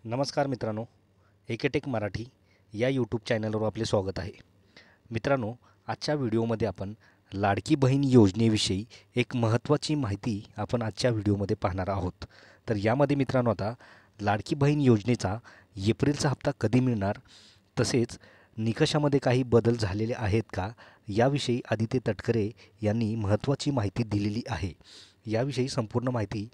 नमस्कार मित्रांनो, एकेटेक मराठी या यूट्यूब चॅनलवर आपले स्वागत आहे. मित्रांनो, आजच्या व्हिडिओमध्ये आपण लाडकी बहीण योजनेविषयी एक महत्त्वाची माहिती आपण आजच्या व्हिडिओमध्ये पाहणार आहोत. तर यामध्ये मित्रांनो आता लाडकी बहीण योजनेचा एप्रिलचा हप्ता कधी मिळणार, तसेच निकषामध्ये काही बदल झालेले आहेत का, याविषयी आदित्य तटकरे यांनी महत्त्वाची माहिती दिलेली आहे. याविषयी संपूर्ण माहिती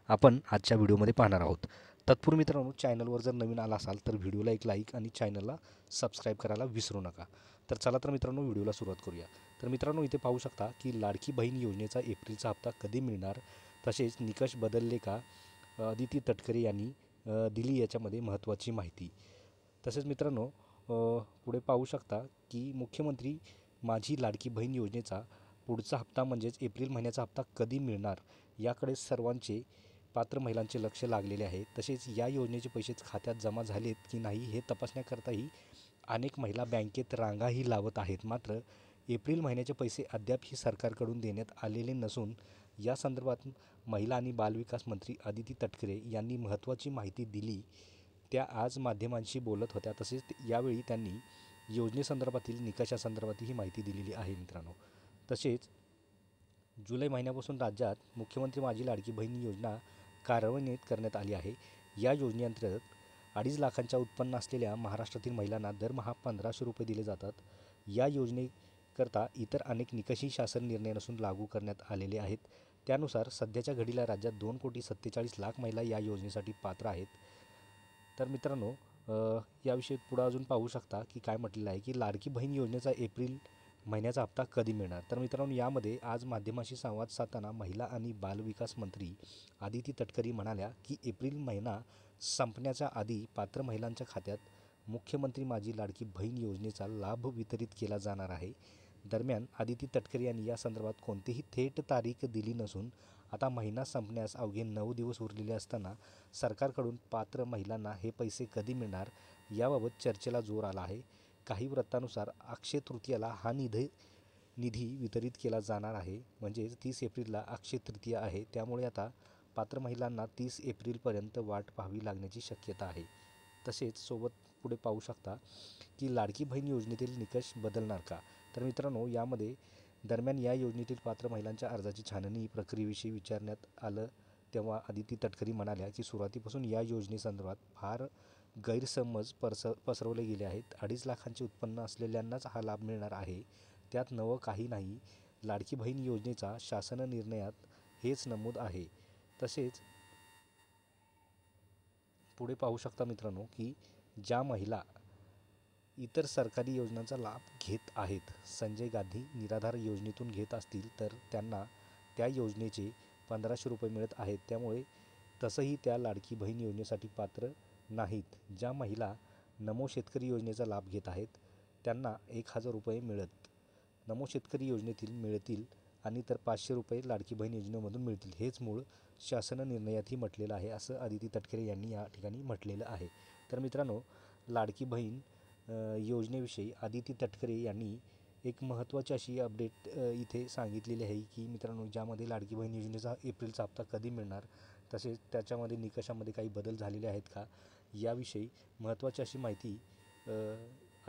आपण आजच्या व्हिडिओमध्ये पाहणार आहोत. तत्पूर्वी मित्रांनो, चॅनलवर जर नवीन आला असाल तर व्हिडिओला एक लाईक आणि चॅनलला सबस्क्राईब करायला विसरू नका. तर चला तर मित्रांनो, व्हिडिओला सुरुवात करूया. तर मित्रांनो, इथे पाहू शकता की लाडकी बहीण योजनेचा एप्रिलचा हप्ता कधी मिळणार, तसेच निकष बदलले का, आदिती तटकरे यांनी दिली याच्यामध्ये महत्त्वाची माहिती. तसेच मित्रांनो, पुढे पाहू शकता की मुख्यमंत्री माझी लाडकी बहीण योजनेचा पुढचा हप्ता म्हणजेच एप्रिल महिन्याचा हप्ता कधी मिळणार याकडे सर्वांचे पात्र महिलांचे लक्ष लागलेले आहे. तसेच या योजनेचे पैसे खात्यात जमा झालेत की नाही हे तपासण्याकरताही अनेक महिला बँकेत रांगाही लावत आहेत. मात्र एप्रिल महिन्याचे पैसे अद्यापही सरकारकडून देण्यात आलेले नसून या संदर्भात महिला आणि बालविकास मंत्री आदिती तटकरे यांनी महत्त्वाची माहिती दिली. त्या आज माध्यमांशी बोलत होत्या. तसेच यावेळी त्यांनी योजनेसंदर्भातील निकषासंदर्भात ही माहिती दिलेली आहे मित्रांनो. तसेच जुलै महिन्यापासून राज्यात मुख्यमंत्री माझी लाडकी बहीण योजना कार्यान्वित करण्यात आली आहे. या योजनेअंतर्गत 2.5 लाखांच्या उत्पन्न असलेल्या महाराष्ट्रातील महिलांना दरमहा 1,500 रुपये दिले जातात. या योजनेकरता इतर अनेक निकषही शासन निर्णय नसून लागू करण्यात आलेले आहेत. त्यानुसार सध्याच्या घडीला राज्यात 2,47,00,000 महिला या योजनेसाठी पात्र आहेत. तर मित्रांनो, याविषयी पुढं अजून पाहू शकता की काय म्हटलेलं आहे की लाडकी बहीण योजनेचा एप्रिल महिन्याचा हप्ता कधी मिळणार. तर मित्रांनो, यामध्ये आज माध्यमाशी संवाद साधताना महिला आणि बालविकास मंत्री आदिती तटकरे म्हणाल्या की एप्रिल महिना संपण्याच्या आधी पात्र महिलांच्या खात्यात मुख्यमंत्री माझी लाडकी बहीण योजनेचा लाभ वितरित केला जाणार आहे. दरम्यान आदिती तटकरे यांनी या संदर्भात कोणतीही थेट तारीख दिली नसून आता महिना संपण्यास अवघे 9 दिवस उरलेले असताना सरकारकडून पात्र महिलांना हे पैसे कधी मिळणार याबाबत चर्चेला जोर आला आहे. काही वृत्तानुसार अक्षय तृतीयाला हा निधी वितरित केला जाणार आहे. म्हणजेच 30 एप्रिलला अक्षय तृतीया आहे. त्यामुळे आता पात्र महिलांना 30 एप्रिलपर्यंत वाट पाहावी लागण्याची शक्यता आहे. तसेच सोबत पुढे पाहू शकता की लाडकी बहीण योजनेतील निकष बदलणार का. तर मित्रांनो, यामध्ये दरम्यान या योजनेतील पात्र महिलांच्या अर्जाची छाननी प्रक्रियेविषयी विचारण्यात आलं तेव्हा आदिती तटकरे म्हणाल्या की सुरुवातीपासून या योजनेसंदर्भात फार गैरसमज पसरवले गेले आहेत. 2.5 लाखांचे उत्पन्न असलेल्यांनाच हा लाभ मिळणार आहे, त्यात नवं काही नाही. लाडकी बहीण योजनेचा शासन निर्णयात हेच नमूद आहे. तसेच पुढे पाहू शकता मित्रांनो की ज्या महिला इतर सरकारी योजनांचा लाभ घेत आहेत, संजय गांधी निराधार योजनेतून घेत असतील तर त्यांना त्या योजनेचे 1,500 रुपये मिळत आहेत. त्यामुळे तसंही त्या लाडकी बहीण योजनेसाठी पात्र नाहीत. ज्या महिला नमो शेतकरी योजनेचा लाभ घेत आहेत त्यांना 1,000 रुपये नमो शेतकरी योजनेतील मिळतील आणि तर 500 रुपये लाडकी बहीण योजनेमधून मिळतील. हेच मूळ शासन निर्णयातही म्हटलेलं आहे, असं आदिती तटकरे यांनी या ठिकाणी म्हटलेलं आहे. तर मित्रांनो, लाडकी बहीण योजनेविषयी आदिती तटकरे यांनी एक महत्त्वाची अशी अपडेट इथे सांगितलेली आहे की मित्रांनो, ज्यामध्ये लाडकी बहीण योजनेचा एप्रिलचा हप्ता कधी मिळणार, तसेच त्याच्यामध्ये निकषामध्ये काही बदल झालेले आहेत का, याविषयी महत्त्वाची अशी माहिती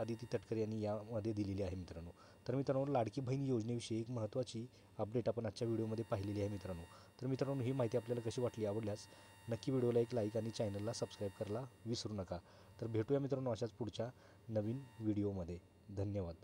आदिती तटकरे यांनी यामध्ये दिलेली आहे मित्रांनो. तर मित्रांनो, लाडकी बहीण योजनेविषयी एक महत्त्वाची अपडेट आपण आजच्या व्हिडिओमध्ये पाहिलेली आहे मित्रांनो. तर मित्रांनो, ही माहिती आपल्याला कशी वाटली, आवडल्यास नक्की व्हिडिओला एक लाईक आणि चॅनलला सबस्क्राईब करायला विसरू नका. तर भेटूया मित्रांनो अशाच पुढच्या नवीन व्हिडिओमध्ये. धन्यवाद.